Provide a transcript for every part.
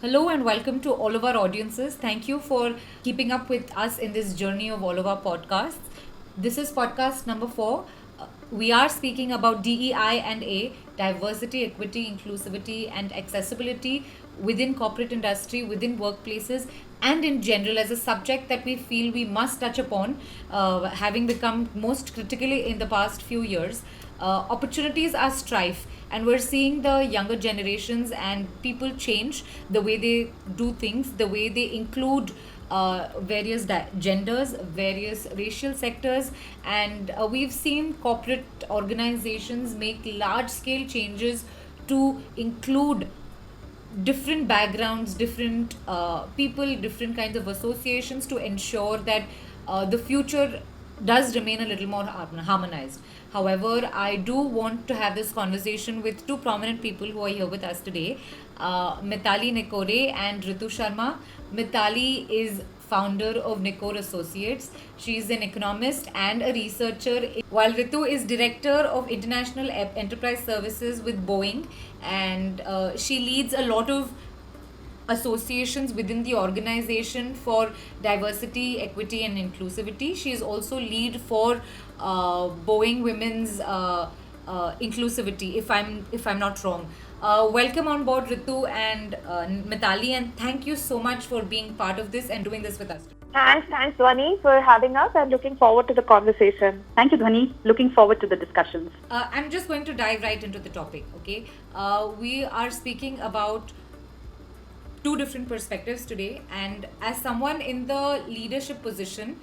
Hello and welcome to all of our audiences. Thank you for keeping up with us in this journey of all of our podcasts. This is podcast number 4. We are speaking about DEI and A, diversity, equity, inclusivity, and accessibility within corporate industry, within workplaces, and in general as a subject that we feel we must touch upon, having become most critically in the past few years. Opportunities are strife, and we're seeing the younger generations and people change the way they do things, the way they include various genders, various racial sectors, and we've seen corporate organizations make large scale changes to include different backgrounds, different people, different kinds of associations to ensure that the future does remain a little more harmonized. However, I do want to have this conversation with two prominent people who are here with us today, Mitali Nikore and Ritu Sharma. Mitali is founder of Nikor Associates. She is an economist and a researcher, while Ritu is director of international enterprise services with Boeing, and she leads a lot of associations within the organization for diversity, equity, and inclusivity. She is also lead for Boeing Women's inclusivity, if I'm not wrong. Welcome on board, Ritu and Mitali, and thank you so much for being part of this and doing this with us. Thanks, Dhwani, for having us. I'm looking forward to the conversation. Thank you, Dhwani. Looking forward to the discussions. I'm just going to dive right into the topic, okay? We are speaking about two different perspectives today, and as someone in the leadership position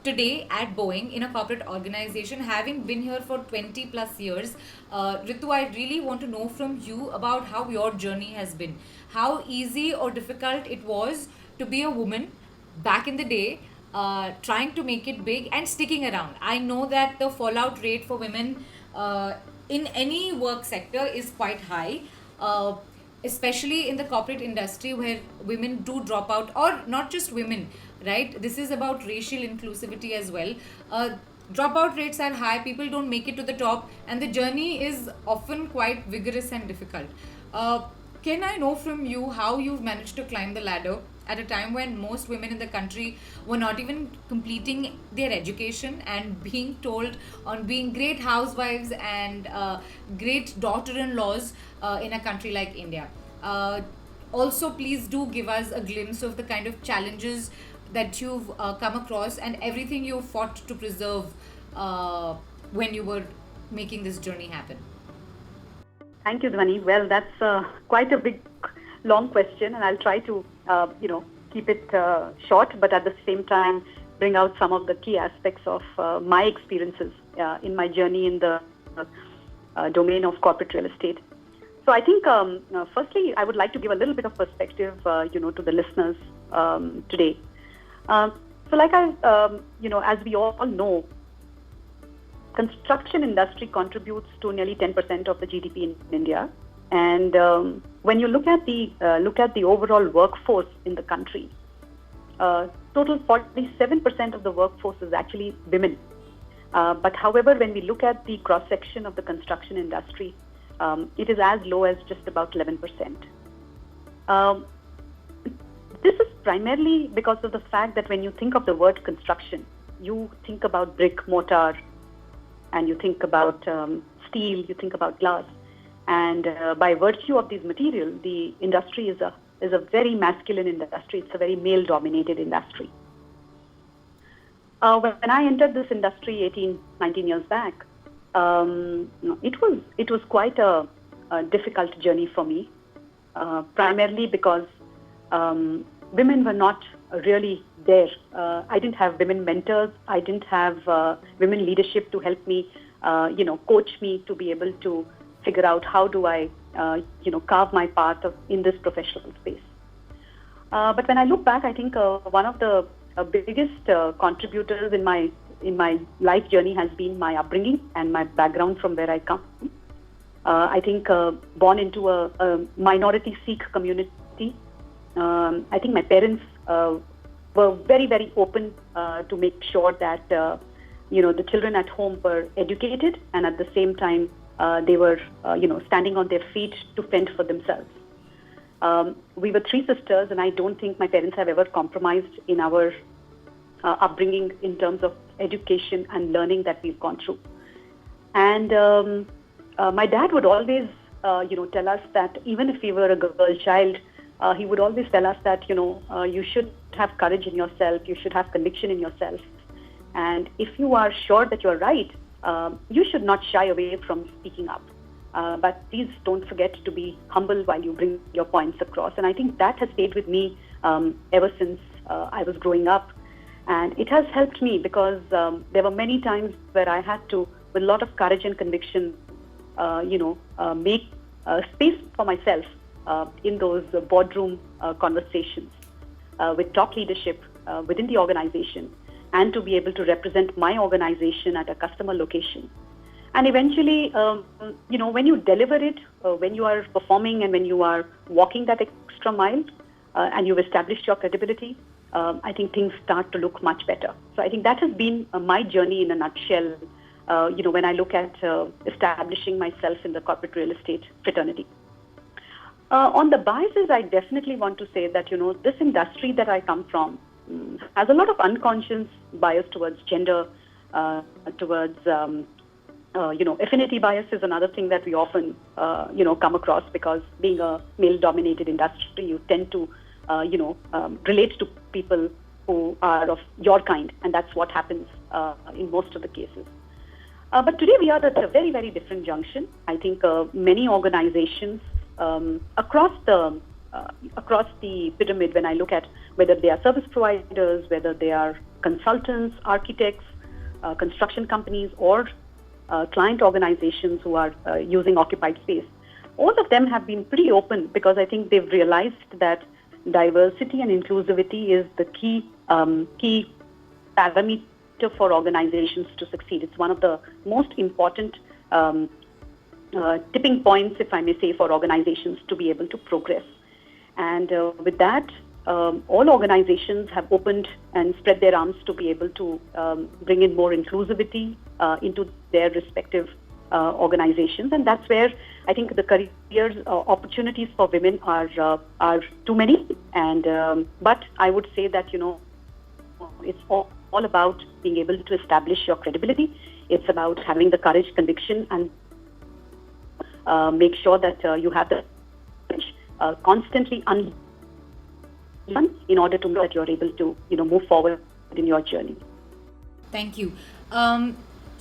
today at Boeing in a corporate organization, having been here for 20 plus years, Ritu, I really want to know from you about how your journey has been. How easy or difficult it was to be a woman back in the day, trying to make it big and sticking around. I know that the fallout rate for women in any work sector is quite high. Especially in the corporate industry where women do drop out, or not just women, right? This is about racial inclusivity as well. Dropout rates are high, people don't make it to the top, and the journey is often quite vigorous and difficult. Can I know from you how you've managed to climb the ladder at a time when most women in the country were not even completing their education and being told on being great housewives and great daughter-in-laws in a country like India? Also, please do give us a glimpse of the kind of challenges that you've come across and everything you fought to preserve when you were making this journey happen. Thank you, Dhwani. Well, that's quite a big, long question, and I'll try to, keep it short, but at the same time, bring out some of the key aspects of my experiences in my journey in the domain of corporate real estate. So I think, firstly, I would like to give a little bit of perspective, to the listeners today. So like as we all know, construction industry contributes to nearly 10% of the GDP in India. And when you look at the overall workforce in the country, total 47% of the workforce is actually women. But however, when we look at the cross section of the construction industry, it is as low as just about 11%. This is primarily because of the fact that when you think of the word construction, you think about brick, mortar, and you think about steel, you think about glass. And by virtue of these materials, the industry is a very masculine industry. It's a very male-dominated industry. When I entered this industry 18, 19 years back, it was quite a difficult journey for me, primarily because women were not really there. I didn't have women mentors. I didn't have women leadership to help me, coach me to be able to figure out how do I, carve my path in this professional space. But when I look back, I think one of the biggest contributors in my life journey has been my upbringing and my background from where I come. I think born into a minority Sikh community, I think my parents were very, very open to make sure that the children at home were educated, and at the same time they were standing on their feet to fend for themselves. We were three sisters, and I don't think my parents have ever compromised in our upbringing in terms of education and learning that we've gone through. And my dad would always, tell us that even if we were a girl child, he would always tell us that, you should have courage in yourself, you should have conviction in yourself. And if you are sure that you're right, you should not shy away from speaking up. But please don't forget to be humble while you bring your points across. And I think that has stayed with me ever since I was growing up. And it has helped me because there were many times where I had to, with a lot of courage and conviction, make space for myself in those boardroom conversations with top leadership within the organization, and to be able to represent my organization at a customer location. And eventually, when you deliver it, when you are performing and when you are walking that extra mile and you've established your credibility, I think things start to look much better. So I think that has been my journey in a nutshell, when I look at establishing myself in the corporate real estate fraternity. On the biases, I definitely want to say that, this industry that I come from has a lot of unconscious bias towards gender, towards, affinity bias is another thing that we often, come across, because being a male-dominated industry, you tend to, relate to people who are of your kind, and that's what happens in most of the cases. But today we are at a very, very different junction. I think many organizations across the pyramid, when I look at whether they are service providers, whether they are consultants, architects, construction companies, or client organizations who are using occupied space, all of them have been pretty open, because I think they've realized that diversity and inclusivity is the key parameter for organizations to succeed. It's one of the most important tipping points, if I may say, for organizations to be able to progress. And with that, all organizations have opened and spread their arms to be able to bring in more inclusivity into their respective organizations. And that's where I think the career opportunities for women are too many. And but I would say that, it's all about being able to establish your credibility. It's about having the courage, conviction, and make sure that you have the courage constantly in order to know that you're able to, move forward in your journey. Thank you.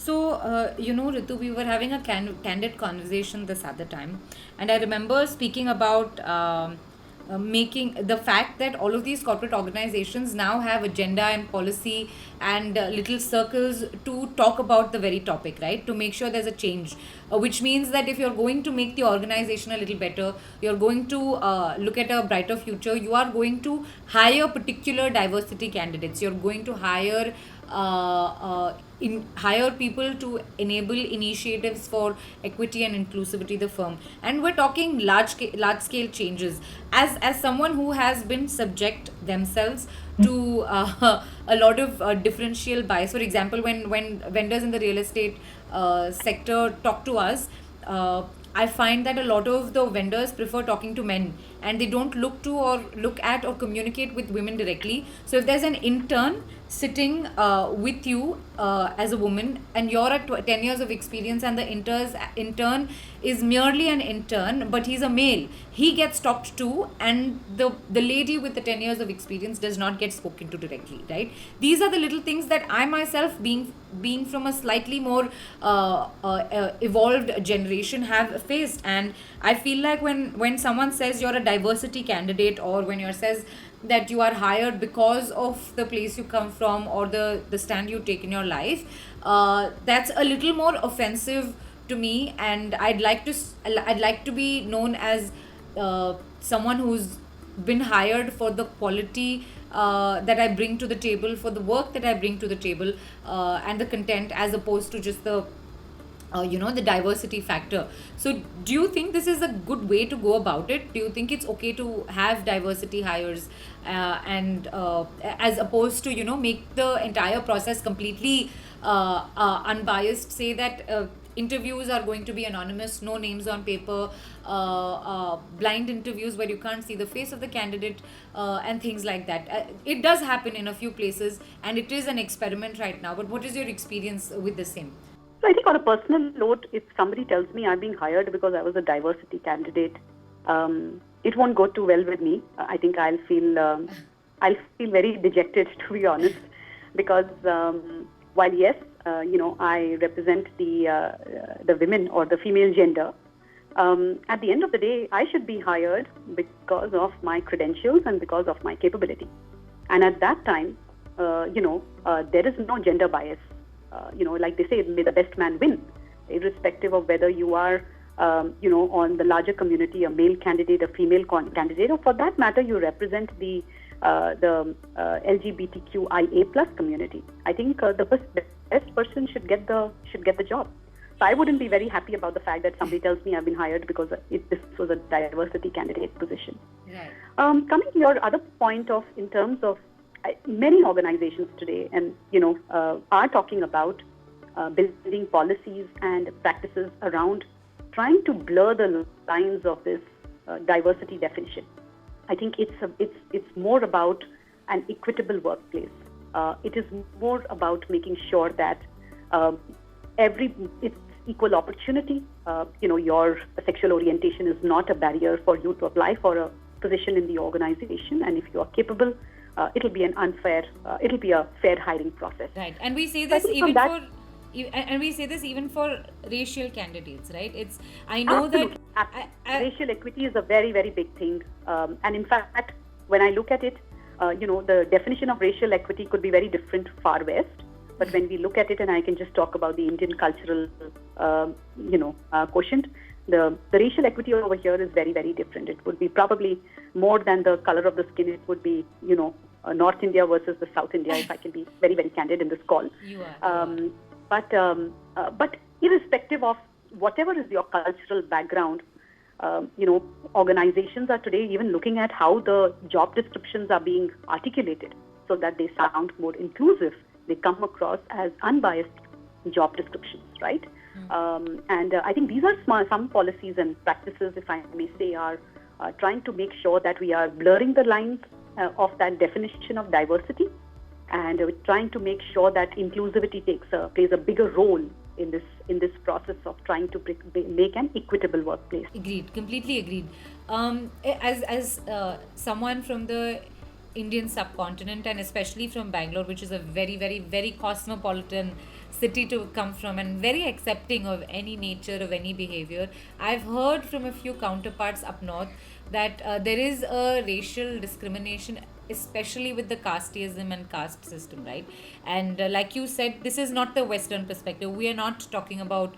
Ritu, we were having a candid conversation this other time, and I remember speaking about making the fact that all of these corporate organizations now have agenda and policy and little circles to talk about the very topic, right? To make sure there's a change, which means that if you're going to make the organization a little better, you're going to look at a brighter future, you are going to hire particular diversity candidates. You're going to hire hire people to enable initiatives for equity and inclusivity the firm. And we're talking large scale changes. As someone who has been subject themselves to a lot of differential bias, for example, when vendors in the real estate sector talk to us, I find that a lot of the vendors prefer talking to men, and they don't look at or communicate with women directly. So if there's an intern sitting with you as a woman, and you're at 10 years of experience, and the intern is merely an intern, but he's a male, he gets talked to, and the lady with the 10 years of experience does not get spoken to directly, right? These are the little things that I myself, being from a slightly more evolved generation, have faced. And I feel like when someone says you're a diversity candidate, or when you says that you are hired because of the place you come from or the stand you take in your life, that's a little more offensive to me. And I'd like to be known as someone who's been hired for the quality that I bring to the table, for the work that I bring to the table, and the content, as opposed to just the the diversity factor. So do you think this is a good way to go about it? Do you think it's okay to have diversity hires and as opposed to make the entire process completely unbiased? Say that interviews are going to be anonymous, no names on paper, blind interviews where you can't see the face of the candidate, and things like that. It does happen in a few places, and it is an experiment right now. But what is your experience with the same? So I think on a personal note, if somebody tells me I'm being hired because I was a diversity candidate, it won't go too well with me. I think I'll feel very dejected, to be honest, because while yes, I represent the women or the female gender. At the end of the day, I should be hired because of my credentials and because of my capability. And at that time, there is no gender bias. Like they say, may the best man win, irrespective of whether you are, on the larger community, a male candidate, a female candidate, or for that matter, you represent the LGBTQIA plus community. I think the best person should get the job. So I wouldn't be very happy about the fact that somebody tells me I've been hired because this was a diversity candidate position. Right. Coming to your other point in terms of many organizations today, and are talking about building policies and practices around trying to blur the lines of this diversity definition. I think it's more about an equitable workplace. It is more about making sure that it's equal opportunity. Your sexual orientation is not a barrier for you to apply for a position in the organization, and if you are capable, it'll be a fair hiring process. Right, and we say this even for racial candidates, right? I know absolutely, that racial equity is a very, very big thing, and in fact, when I look at it, the definition of racial equity could be very different far west. But when we look at it, and I can just talk about the Indian cultural, quotient, the racial equity over here is very, very different. It would be probably more than the color of the skin. It would be, North India versus the South India, if I can be very, very candid in this call. You are. But irrespective of whatever is your cultural background, organizations are today even looking at how the job descriptions are being articulated so that they sound more inclusive. They come across as unbiased job descriptions, right? And I think these are some policies and practices, if I may say, are trying to make sure that we are blurring the lines of that definition of diversity, and we're trying to make sure that inclusivity plays a bigger role in this process of trying to make an equitable workplace. Agreed, completely agreed. As someone from the Indian subcontinent, and especially from Bangalore, which is a very, very, very cosmopolitan city to come from and very accepting of any nature, of any behavior, I've heard from a few counterparts up north that there is a racial discrimination, especially with the casteism and caste system, right? And like you said, this is not the Western perspective. We are not talking about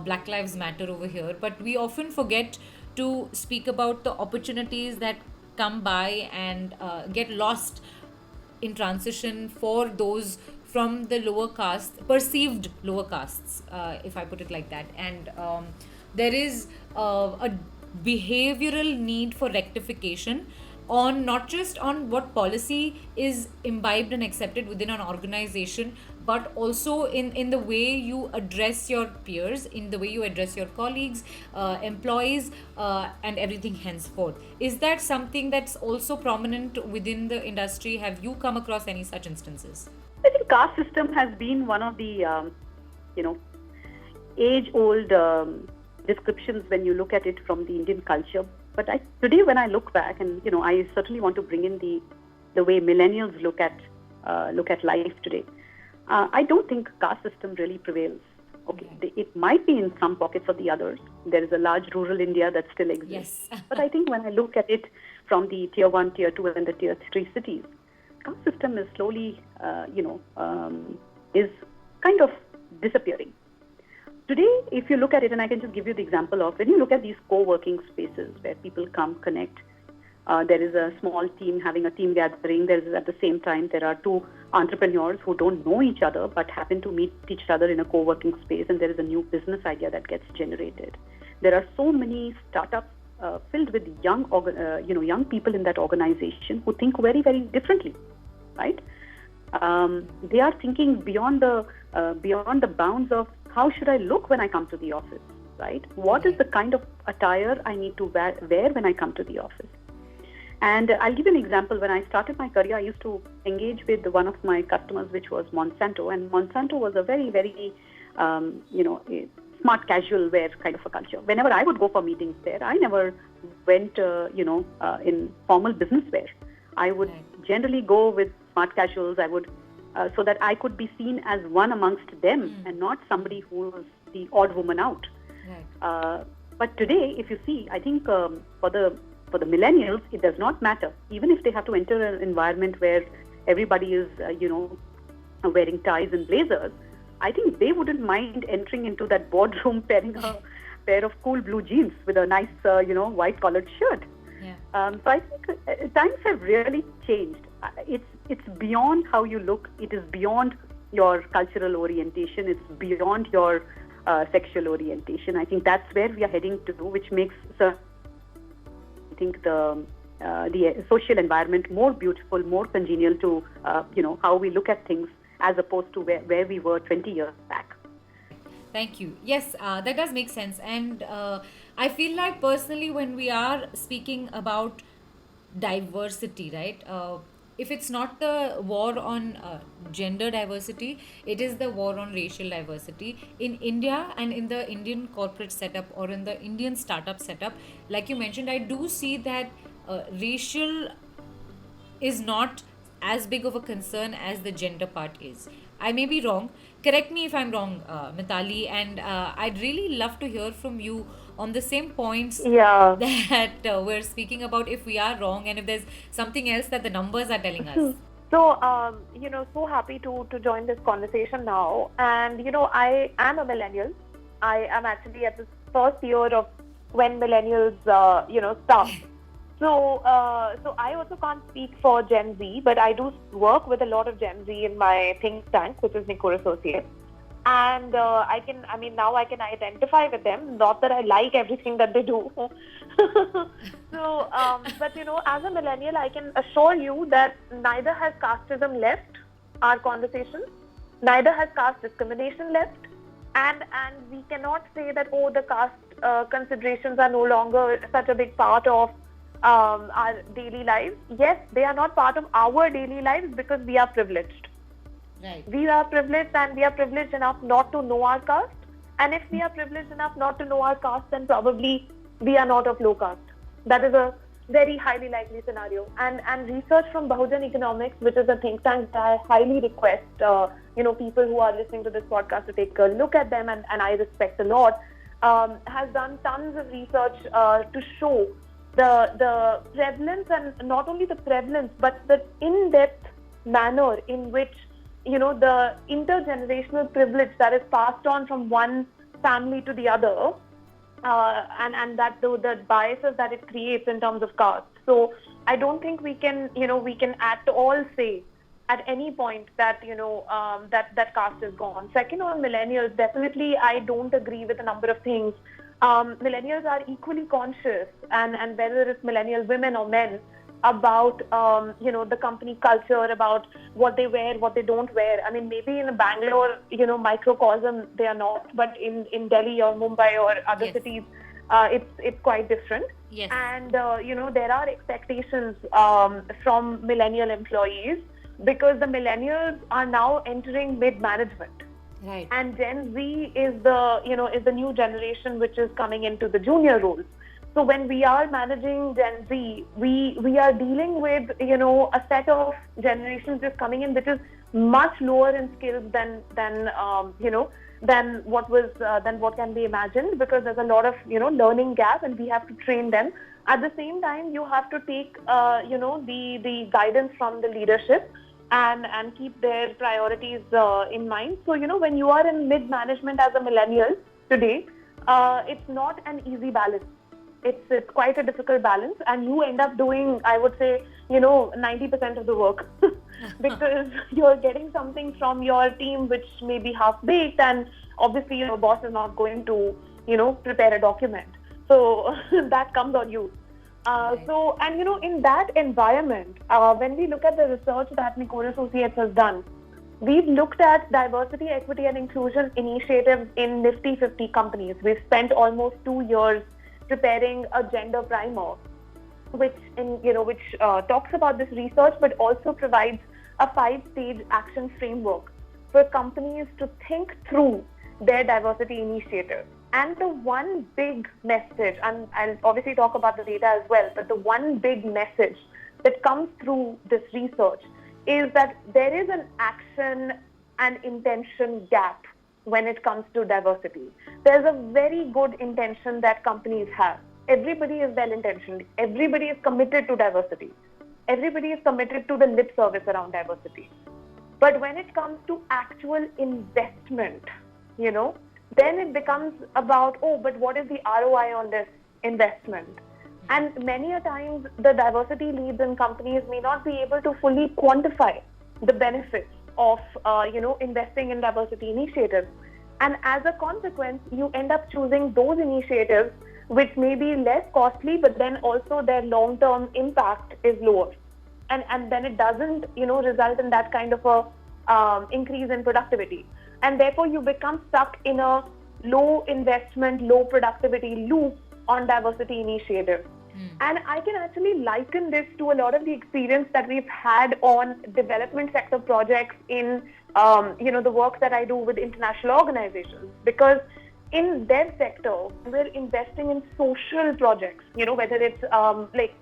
Black Lives Matter over here, but we often forget to speak about the opportunities that come by and get lost in transition for those from the lower caste, perceived lower castes, if I put it like that. And there is a behavioral need for rectification on not just on what policy is imbibed and accepted within an organization, but also in the way you address your peers, in the way you address your colleagues, employees, and everything henceforth. Is that something that's also prominent within the industry? Have you come across any such instances? I think caste system has been one of the, age-old descriptions when you look at it from the Indian culture. But today, when I look back, and I certainly want to bring in the way millennials look at life today. I don't think caste system really prevails. Okay, it might be in some pockets of the others. There is a large rural India that still exists. Yes. But I think when I look at it from the tier 1, tier 2, and the tier 3 cities, caste system is slowly, is kind of disappearing. Today, if you look at it, and I can just give you the example of when you look at these co-working spaces where people come, connect, there is a small team having a team gathering. At the same time, there are two entrepreneurs who don't know each other but happen to meet each other in a co-working space, and there is a new business idea that gets generated. There are so many startups filled with young people in that organization who think very, very differently, right? They are thinking beyond the bounds of how should I look when I come to the office, right? What is the kind of attire I need to wear when I come to the office? And I'll give you an example. When I started my career, I used to engage with one of my customers, which was Monsanto. And Monsanto was a very, very, smart casual wear kind of a culture. Whenever I would go for meetings there, I never went, in formal business wear. I would generally go with smart casuals. I would, so that I could be seen as one amongst them and not somebody who was the odd woman out. But today, if you see, I think for the millennials, it does not matter. Even if they have to enter an environment where everybody is, wearing ties and blazers, I think they wouldn't mind entering into that boardroom wearing a pair of cool blue jeans with a nice, white collared shirt. So I think times have really changed. It's beyond how you look. It is beyond your cultural orientation. It's beyond your sexual orientation. I think that's where we are heading to, which makes I think the social environment more beautiful, more congenial to how we look at things as opposed to where we were 20 years back. Thank you. Yes, that does make sense. And I feel like personally, when we are speaking about diversity, right? If it's not the war on gender diversity, it is the war on racial diversity. In India and in the Indian corporate setup or in the Indian startup setup, like you mentioned, I do see that racial is not as big of a concern as the gender part is. I may be wrong. Correct me if I'm wrong, Mitali. And I'd really love to hear from you on the same points that we're speaking about, if we are wrong and if there's something else that the numbers are telling us. So, so happy to join this conversation now. And, I am a millennial. I am actually at the first year of when millennials, start. So I also can't speak for Gen Z, but I do work with a lot of Gen Z in my think tank, which is Nikkor Associates. And now I can identify with them. Not that I like everything that they do. But as a millennial, I can assure you that neither has casteism left our conversation, neither has caste discrimination left, and we cannot say that the caste considerations are no longer such a big part of our daily lives. Yes, they are not part of our daily lives because we are privileged. Right. We are privileged, and we are privileged enough not to know our caste. And if we are privileged enough not to know our caste, then probably we are not of low caste. That is a very highly likely scenario. And research from Bahujan Economics, which is a think tank that I highly request people who are listening to this podcast to take a look at them, and I respect a lot, has done tons of research to show the prevalence, and not only the prevalence, but the in-depth manner in which the intergenerational privilege that is passed on from one family to the other, and that the biases that it creates in terms of caste. So I don't think we can at all say at any point that that caste is gone. Second, on millennials, definitely I don't agree with a number of things. Millennials are equally conscious, and whether it's millennial women or men, about the company culture, about what they wear, what they don't wear. I mean, maybe in a Bangalore microcosm they are not, but in Delhi or Mumbai or other cities, it's quite different. Yes. And there are expectations from millennial employees, because the millennials are now entering mid-management. Right. And Gen Z is the new generation which is coming into the junior roles. So when we are managing Gen Z, we are dealing with a set of generations just coming in which is much lower in skills than what can be imagined, because there's a lot of learning gap, and we have to train them. At the same time, you have to take the guidance from the leadership and keep their priorities in mind. So when you are in mid-management as a millennial today, it's not an easy balance. It's quite a difficult balance, and you end up doing, I would say, 90% of the work because you're getting something from your team which may be half-baked, and obviously your boss is not going to prepare a document, so that comes on you. So, and in that environment, when we look at the research that Nikkor Associates has done, We've looked at diversity, equity, and inclusion initiatives in Nifty 50 companies. We've spent almost 2 years preparing a gender primer, which talks about this research, but also provides a 5-stage action framework for companies to think through their diversity initiative. And the one big message, and I'll obviously talk about the data as well, but the one big message that comes through this research is that there is an action and intention gap when it comes to diversity. There's a very good intention that companies have. Everybody is well-intentioned. Everybody is committed to diversity. Everybody is committed to the lip service around diversity. But when it comes to actual investment, then it becomes about, but what is the ROI on this investment? And many a times the diversity leads in companies may not be able to fully quantify the benefits of, investing in diversity initiatives. And as a consequence, you end up choosing those initiatives which may be less costly, but then also their long-term impact is lower. And then it doesn't, result in that kind of a increase in productivity. And therefore, you become stuck in a low investment, low productivity loop on diversity initiatives. And I can actually liken this to a lot of the experience that we've had on development sector projects in, the work that I do with international organizations. Because in their sector, we're investing in social projects, whether it's,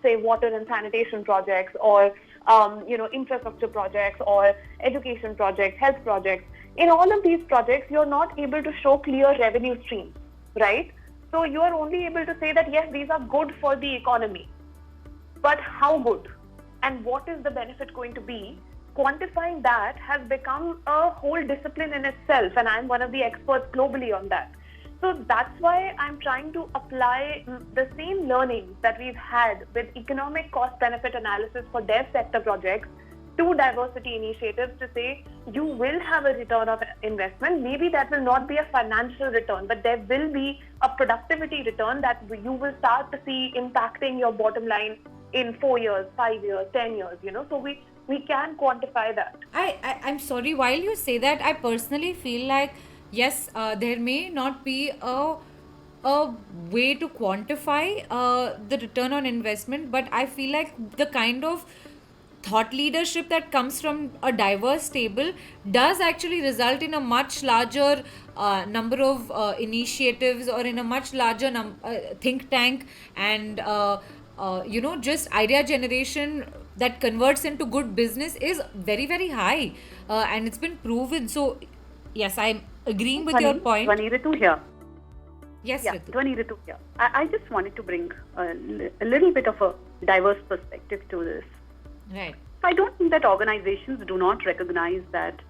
say, water and sanitation projects or, infrastructure projects or education projects, health projects. In all of these projects, you're not able to show clear revenue streams, right? So you are only able to say that, yes, these are good for the economy. But how good? And what is the benefit going to be? Quantifying that has become a whole discipline in itself. And I'm one of the experts globally on that. So that's why I'm trying to apply the same learnings that we've had with economic cost benefit analysis for dev sector projects to diversity initiatives to say you will have a return of investment. Maybe that will not be a financial return, but there will be a productivity return that you will start to see impacting your bottom line in 4 years, 5 years, 10 years, So we can quantify that. I'm sorry, while you say that, I personally feel like, yes, there may not be a way to quantify the return on investment, but I feel like the kind of thought leadership that comes from a diverse table does actually result in a much larger number of initiatives, or in a much larger think tank, and just idea generation that converts into good business is very, very high, and it's been proven. So yes, I'm agreeing with your point. Dhwani, Ritu here. Yes, yeah, Ritu. Dhwani, Ritu here. I just wanted to bring a little bit of a diverse perspective to this. Right. I don't think that organizations do not recognize that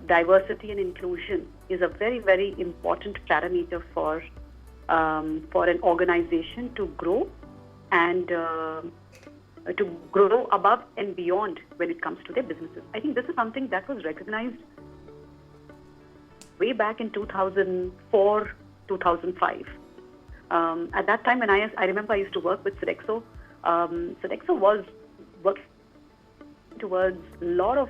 diversity and inclusion is a very, very important parameter for an organization to grow and to grow above and beyond when it comes to their businesses. I think this is something that was recognized way back in 2004, 2005. At that time, when I remember I used to work with Sodexo. Sodexo was working towards a lot of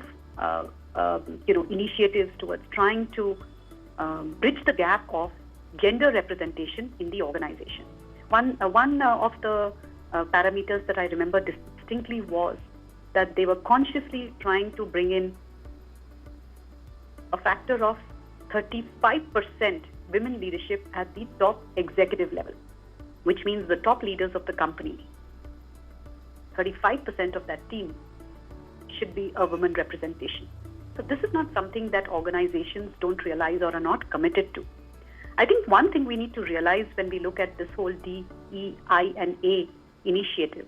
initiatives towards trying to bridge the gap of gender representation in the organization. One of the parameters that I remember distinctly was that they were consciously trying to bring in a factor of 35% women leadership at the top executive level, which means the top leaders of the company, 35% of that team should be a woman representation. So this is not something that organizations don't realize or are not committed to. I think one thing we need to realize when we look at this whole DEI and A initiative,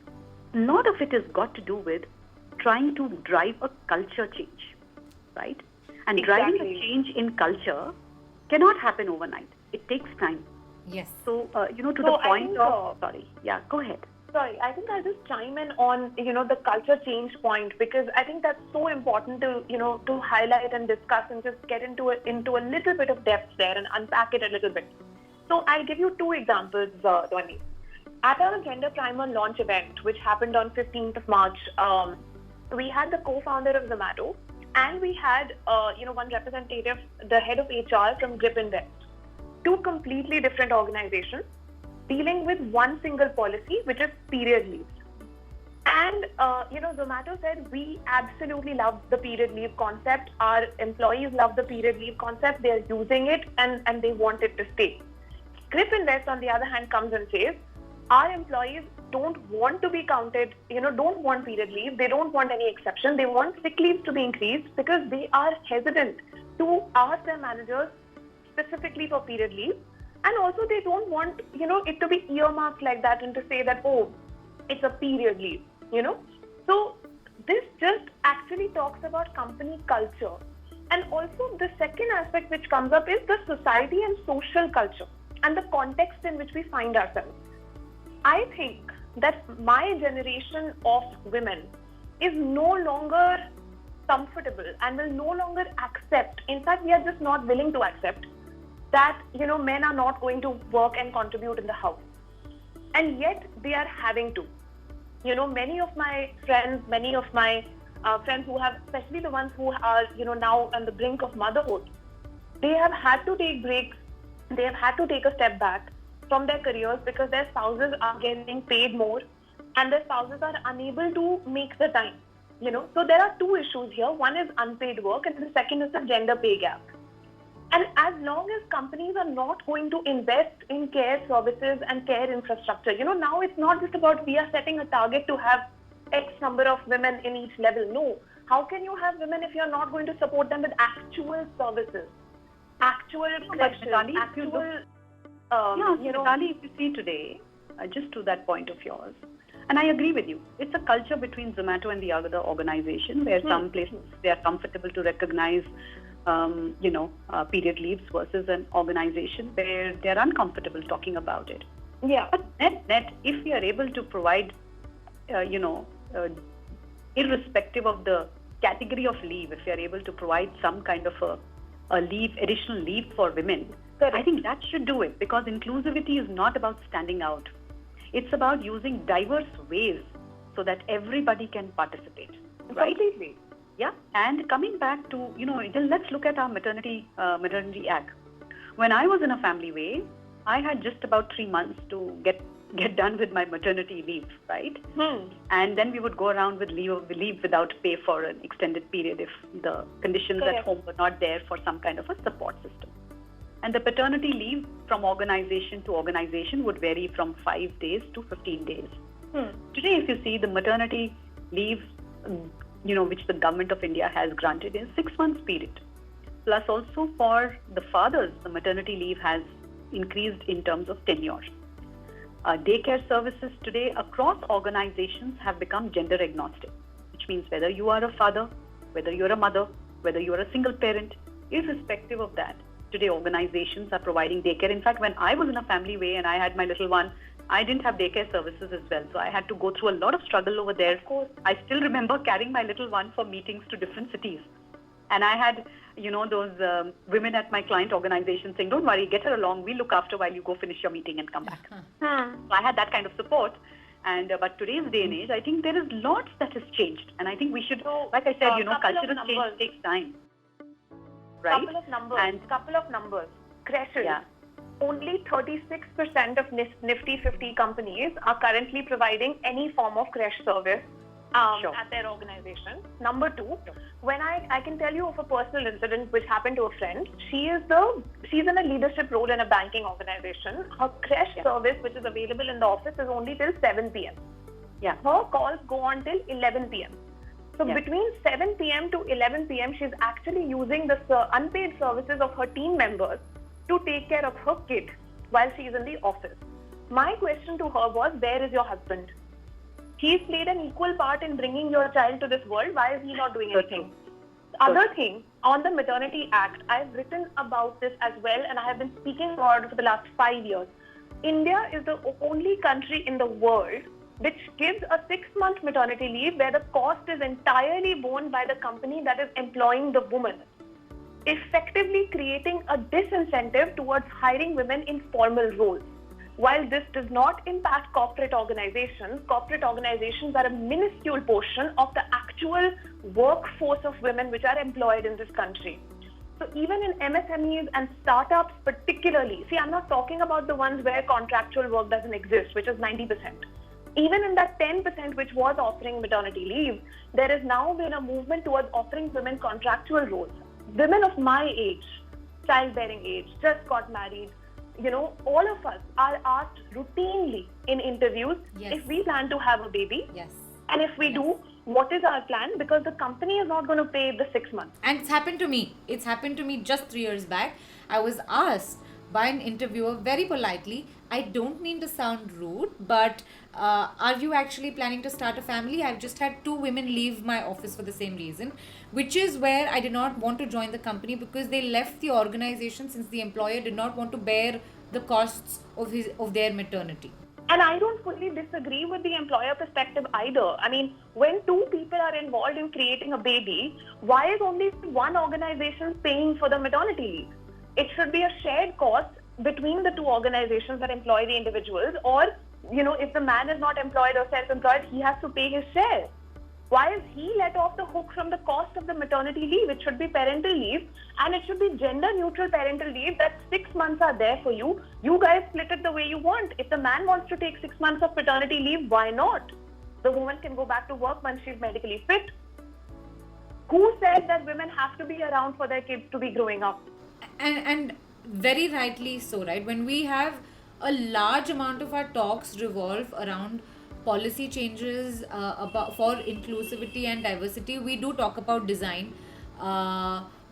a lot of it has got to do with trying to drive a culture change, right? And Exactly. driving a change in culture cannot happen overnight. It takes time. Yes. So, to the point of... Sorry. Yeah, go ahead. Sorry, I think I'll just chime in on, the culture change point, because I think that's so important to, to highlight and discuss and just get into a little bit of depth there and unpack it a little bit. So I'll give you 2 examples, Dhwani. At our Gender Primer launch event, which happened on 15th of March, we had the co-founder of Zomato and we had one representative, the head of HR from Grip Invest. Two completely different organizations dealing with one single policy, which is period leaves. And Zomato said, we absolutely love the period leave concept. Our employees love the period leave concept. They are using it and they want it to stay. Grip Invest, on the other hand, comes and says, our employees don't want to be counted, don't want period leave. They don't want any exception. They want sick leaves to be increased because they are hesitant to ask their managers specifically for period leave. And also they don't want, it to be earmarked like that and to say that, oh, it's a period leave, So this just actually talks about company culture. And also the second aspect which comes up is the society and social culture and the context in which we find ourselves. I think that my generation of women is no longer comfortable and will no longer accept. In fact, we are just not willing to accept that, men are not going to work and contribute in the house. And yet they are having to. Many of my friends who have, especially the ones who are, now on the brink of motherhood, they have had to take breaks. They have had to take a step back from their careers because their spouses are getting paid more and their spouses are unable to make the time. So there are two issues here. One is unpaid work and the second is the gender pay gap. And as long as companies are not going to invest in care services and care infrastructure, now it's not just about we are setting a target to have X number of women in each level. No. How can you have women if you're not going to support them with actual services, actual questions, Mitali, if you see today, just to that point of yours, and I agree with you, it's a culture between Zomato and the other organization where some places they are comfortable to recognize period leaves versus an organization where they're uncomfortable talking about it. Yeah. But net, if we are able to provide, irrespective of the category of leave, if we are able to provide some kind of a leave, additional leave for women, correct, I think that should do it, because inclusivity is not about standing out. It's about using diverse ways so that everybody can participate. Right? Completely. Yeah, and coming back to, let's look at our Maternity Act. When I was in a family way, I had just about 3 months to get done with my maternity leave, right? And then we would go around with leave without pay for an extended period if the conditions correct, at home were not there for some kind of a support system. And the paternity leave from organization to organization would vary from 5 days to 15 days. Today, if you see the maternity leave, which the government of India has granted in 6 months period. Plus also for the fathers, the maternity leave has increased in terms of tenure. Daycare services today across organizations have become gender agnostic, which means whether you are a father, whether you're a mother, whether you're a single parent, irrespective of that, today organizations are providing daycare. In fact, when I was in a family way and I had my little one, I didn't have daycare services as well. So I had to go through a lot of struggle over there. Of course. I still remember carrying my little one for meetings to different cities. And I had, those women at my client organization saying, don't worry, get her along. We'll look after while you go finish your meeting and come back. So I had that kind of support. And but today's day and age, I think there is lots that has changed. And I think we should, like I said, cultural change takes time. Right? Couple of numbers. Crashes. Yeah. Only 36% of Nifty 50 companies are currently providing any form of crash service at their organization. Number two, when I can tell you of a personal incident which happened to a friend. She's in a leadership role in a banking organization. Her crash service, which is available in the office, is only till 7 p.m. Yeah. Her calls go on till 11 p.m. So between 7 p.m. to 11 p.m., she's actually using the unpaid services of her team members to take care of her kid while she's in the office. My question to her was, where is your husband? He's played an equal part in bringing your child to this world. Why is he not doing anything? Other thing, on the Maternity Act, I've written about this as well, and I have been speaking about it for the last 5 years. India is the only country in the world which gives a 6-month maternity leave where the cost is entirely borne by the company that is employing the woman, effectively creating a disincentive towards hiring women in formal roles. while this does not impact corporate organizations are a minuscule portion of the actual workforce of women which are employed in this country. So even in MSMEs and startups particularly, see, I'm not talking about the ones where contractual work doesn't exist, which is 90%. Even in that 10% which was offering maternity leave, there has now been a movement towards offering women contractual roles. Women of my age, childbearing age, just got married, all of us are asked routinely in interviews if we plan to have a baby. Yes. And if we do, what is our plan? Because the company is not going to pay the 6 months. And it's happened to me. It's happened to me just 3 years back. I was asked by an interviewer very politely, I don't mean to sound rude, but are you actually planning to start a family? I've just had 2 women leave my office for the same reason, which is where I did not want to join the company, because they left the organization since the employer did not want to bear the costs of their maternity. And I don't fully disagree with the employer perspective either. I mean, when 2 people are involved in creating a baby, why is only one organization paying for the maternity leave? It should be a shared cost between the 2 organizations that employ the individuals, or, if the man is not employed or self-employed, he has to pay his share. Why is he let off the hook from the cost of the maternity leave? It should be parental leave, and it should be gender-neutral parental leave that 6 months are there for you. You guys split it the way you want. If the man wants to take 6 months of paternity leave, why not? The woman can go back to work once she's medically fit. Who said that women have to be around for their kids to be growing up? And very rightly so, right? When we have a large amount of our talks revolve around policy changes for inclusivity and diversity, we do talk about design.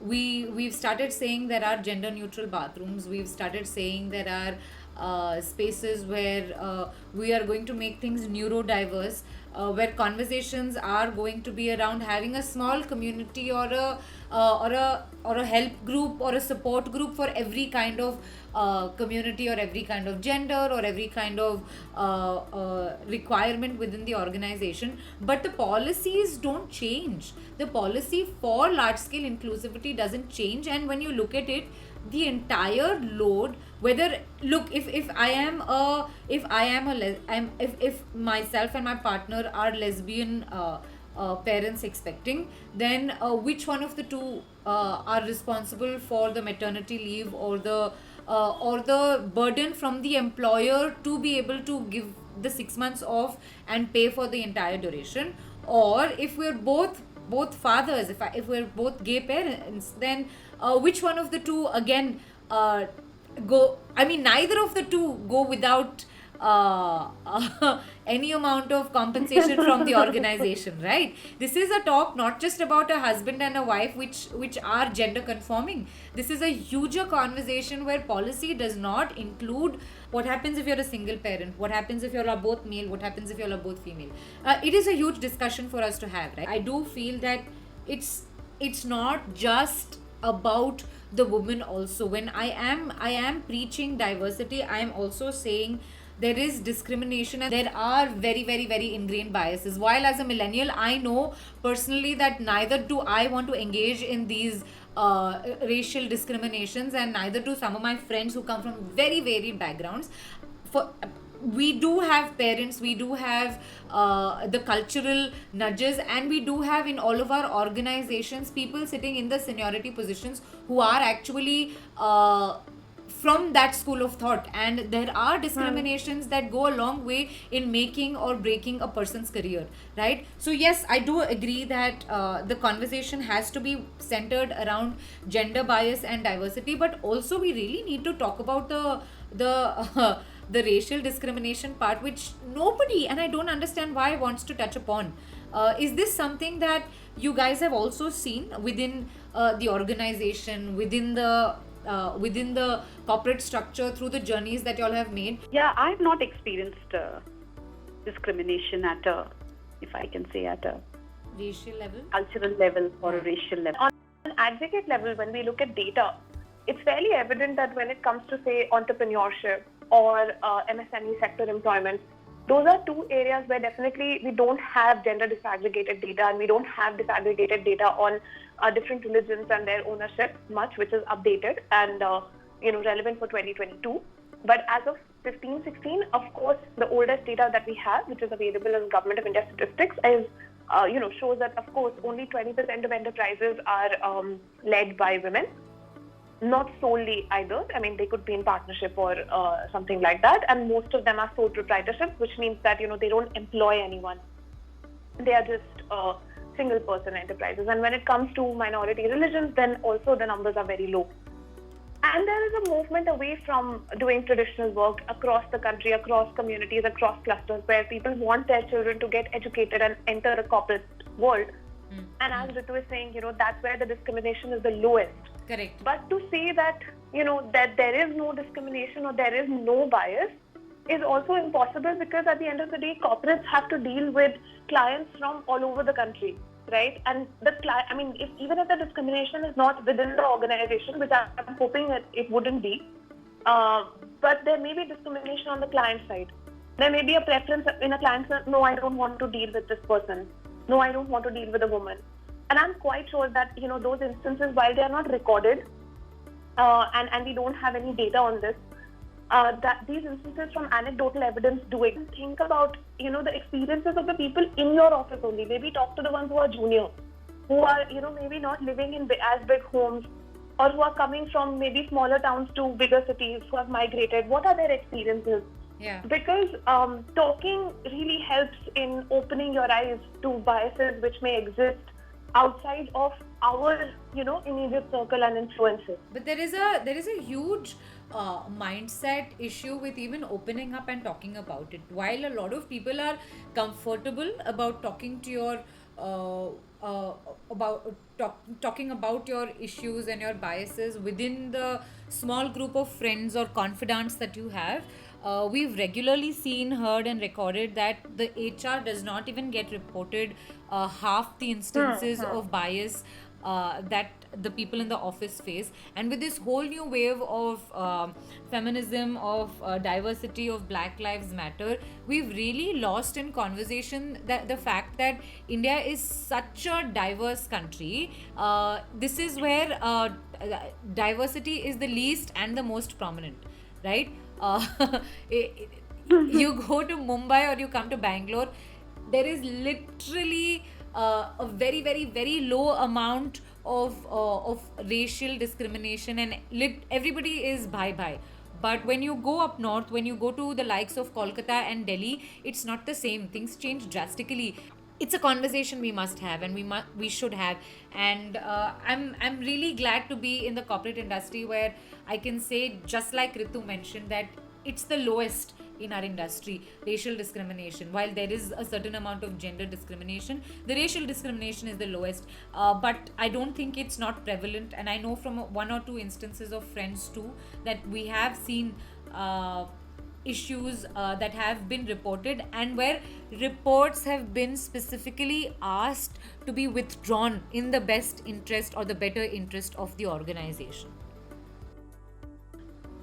We've started saying there are gender neutral bathrooms. We've started saying there are spaces where we are going to make things neurodiverse, where conversations are going to be around having a small community or a help group or a support group for every kind of community or every kind of gender or every kind of requirement within the organization. But the policies don't change. The policy for large scale inclusivity doesn't change. And when you look at it, the entire load, whether look, if myself and my partner are lesbian parents expecting, then which one of the 2 are responsible for the maternity leave or the burden from the employer to be able to give the 6 months off and pay for the entire duration? Or if we're both fathers, if we're both gay parents, then which one of the 2 again neither of the 2 go without any amount of compensation from the organization, right? This is a talk not just about a husband and a wife which are gender conforming. This is a huger conversation where policy does not include what happens if you're a single parent, what happens if you're both male, what happens if you're both female. It is a huge discussion for us to have, right? I do feel that it's not just about the woman also. When I am preaching diversity, I am also saying there is discrimination and there are very, very, very ingrained biases. While as a millennial, I know personally that neither do I want to engage in these racial discriminations, and neither do some of my friends who come from very varied backgrounds. We do have parents, we do have the cultural nudges, and we do have in all of our organizations people sitting in the seniority positions who are actually from that school of thought, and there are discriminations that go a long way in making or breaking a person's career, right? So yes, I do agree that the conversation has to be centered around gender bias and diversity, but also we really need to talk about the racial discrimination part, which nobody, and I don't understand why, wants to touch upon. Is this something that you guys have also seen within the organization, within the corporate structure, through the journeys that you all have made? Yeah, I've not experienced discrimination at a, if I can say, at a Racial level? cultural level or a racial level. On an aggregate level, when we look at data, it's fairly evident that when it comes to, say, entrepreneurship or MSME sector employment, those are 2 areas where definitely we don't have gender disaggregated data, and we don't have disaggregated data on different religions and their ownership much, which is updated and relevant for 2022. But as of 15, 16. Of course, the oldest data that we have, which is available in Government of India statistics, is shows that of course only 20% of enterprises are led by women. Not solely either. I mean, they could be in partnership or something like that. And most of them are sole proprietorship, which means that they don't employ anyone. They are just single person enterprises. And when it comes to minority religions, then also the numbers are very low. And there is a movement away from doing traditional work across the country, across communities, across clusters, where people want their children to get educated and enter a corporate world. And as Ritu is saying, that's where the discrimination is the lowest. Correct. But to say that, that there is no discrimination or there is no bias is also impossible, because at the end of the day, corporates have to deal with clients from all over the country. Right, and even if the discrimination is not within the organization, which I'm hoping that it wouldn't be, but there may be discrimination on the client side. There may be a preference in a client side. No, I don't want to deal with this person. No, I don't want to deal with a woman. And I'm quite sure that those instances, while they are not recorded, and we don't have any data on this, that these instances from anecdotal evidence do it. Think about the experiences of the people in your office only. Maybe talk to the ones who are junior, who are maybe not living in as big homes, or who are coming from maybe smaller towns to bigger cities, who have migrated. What are their experiences? Yeah. Because talking really helps in opening your eyes to biases which may exist outside of our immediate circle and influences. But there is a huge mindset issue with even opening up and talking about it. While a lot of people are comfortable about talking to your talking about your issues and your biases within the small group of friends or confidants that you have, we've regularly seen, heard and recorded that the HR does not even get reported half the instances of bias that the people in the office face. And with this whole new wave of feminism, of diversity, of Black Lives Matter, we've really lost in conversation that the fact that India is such a diverse country. This is where diversity is the least and the most prominent, right? You go to Mumbai or you come to Bangalore, there is literally a very, very, very low amount of racial discrimination, and everybody is bye. But when you go up north, when you go to the likes of Kolkata and Delhi, it's not the same. Things change drastically. It's a conversation we must have, and we should have. And I'm really glad to be in the corporate industry, where I can say, just like Ritu mentioned, that it's the lowest in our industry, racial discrimination. While there is a certain amount of gender discrimination, the racial discrimination is the lowest. But I don't think it's not prevalent, and I know from one or two instances of friends too that we have seen issues that have been reported, and where reports have been specifically asked to be withdrawn in the best interest or the better interest of the organization.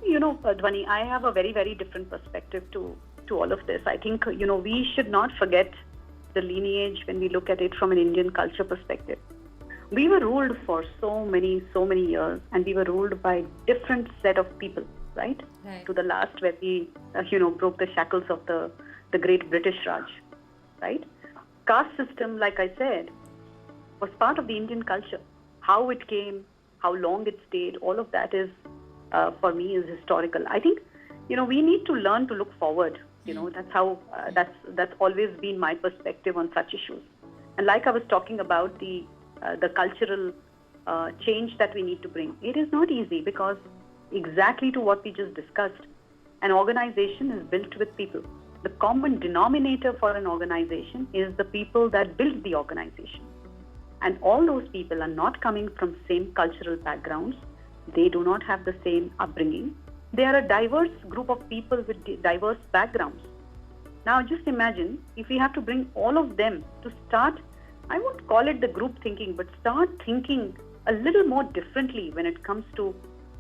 Dhwani, I have a very, very different perspective to all of this. I think, we should not forget the lineage when we look at it from an Indian culture perspective. We were ruled for so many years, and we were ruled by different set of people, right? To the last, where we, broke the shackles of the great British Raj, right? Caste system, like I said, was part of the Indian culture. How it came, how long it stayed, all of that is, for me, is historical. I think, we need to learn to look forward. That's how, that's always been my perspective on such issues. And like I was talking about the cultural change that we need to bring, it is not easy, because exactly to what we just discussed, an organization is built with people. The common denominator for an organization is the people that build the organization. And all those people are not coming from same cultural backgrounds. They do not have the same upbringing. They are a diverse group of people with diverse backgrounds. Now just imagine if we have to bring all of them to start, I won't call it the group thinking, but start thinking a little more differently when it comes to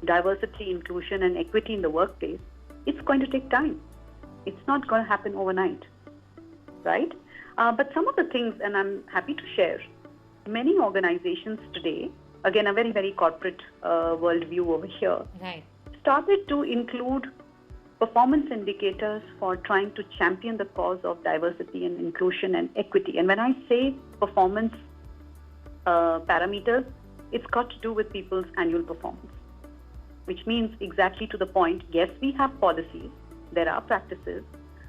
diversity, inclusion and equity in the workplace. It's going to take time. It's not going to happen overnight, right? But some of the things, and I'm happy to share, many organizations today, again, a very, very corporate worldview over here, right, started to include performance indicators for trying to champion the cause of diversity and inclusion and equity. And when I say performance parameters, it's got to do with people's annual performance, which means exactly to the point, yes, we have policies, there are practices.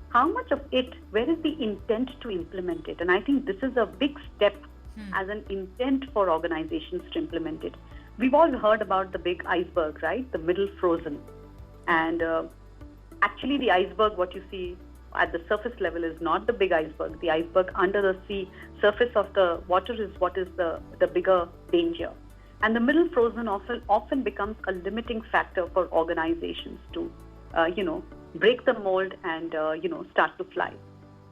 How much of it, where is the intent to implement it? And I think this is a big step as an intent for organizations to implement it. We've all heard about the big iceberg, right? The middle frozen. And actually the iceberg, what you see at the surface level is not the big iceberg. The iceberg under the sea surface of the water is what is the bigger danger. And the middle frozen often becomes a limiting factor for organizations to, break the mold and, start to fly.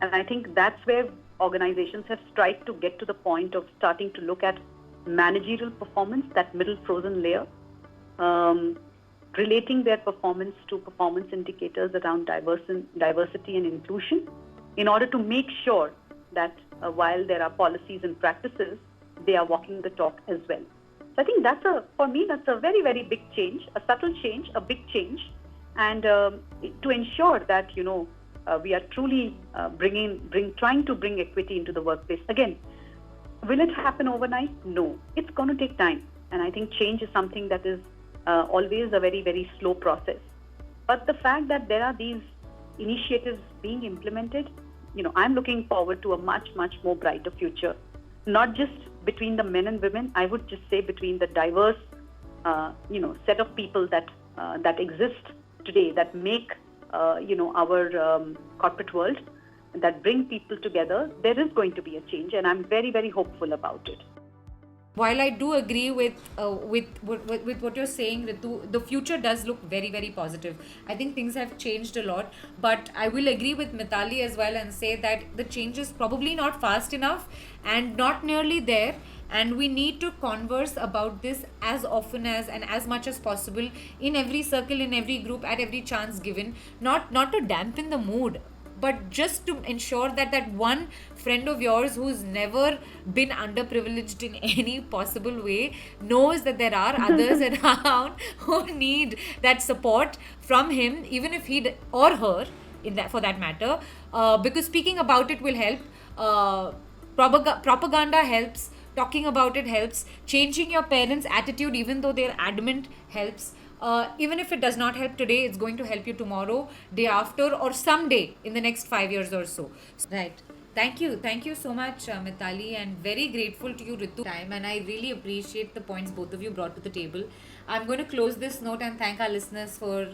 And I think that's where organizations have tried to get to the point of starting to look at managerial performance, that middle frozen layer, relating their performance to performance indicators around diversity and inclusion in order to make sure that while there are policies and practices, they are walking the talk as well. So I think for me, that's a very, very big change, a subtle change, a big change. And to ensure that, we are truly trying to bring equity into the workplace. Again, will it happen overnight? No, it's going to take time. And I think change is something that is always a very, very slow process. But the fact that there are these initiatives being implemented, I'm looking forward to a much, much more brighter future, not just between the men and women. I would just say between the diverse, set of people that exist today, that make, our corporate world, that bring people together. There is going to be a change, and I'm very, very hopeful about it. While I do agree with what you're saying, Ritu, the future does look very, very positive. I think things have changed a lot, but I will agree with Mitali as well and say that the change is probably not fast enough and not nearly there. And we need to converse about this as often as and as much as possible in every circle, in every group, at every chance given. Not to dampen the mood, but just to ensure that one friend of yours who's never been underprivileged in any possible way knows that there are others around who need that support from him, even if he or her, for that matter, because speaking about it will help. Propaganda helps. Talking about it helps. Changing your parents' attitude, even though they're adamant, helps. Even if it does not help today, it's going to help you tomorrow, day after, or someday in the next 5 years or so. Right. Thank you so much, Mitali, and very grateful to you, Ritu, time, and I really appreciate the points both of you brought to the table. I'm going to close this note and thank our listeners for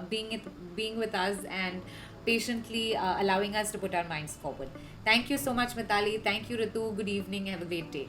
being with us and patiently allowing us to put our minds forward. Thank you so much, Mitali. Thank you, Ritu. Good evening. Have a great day.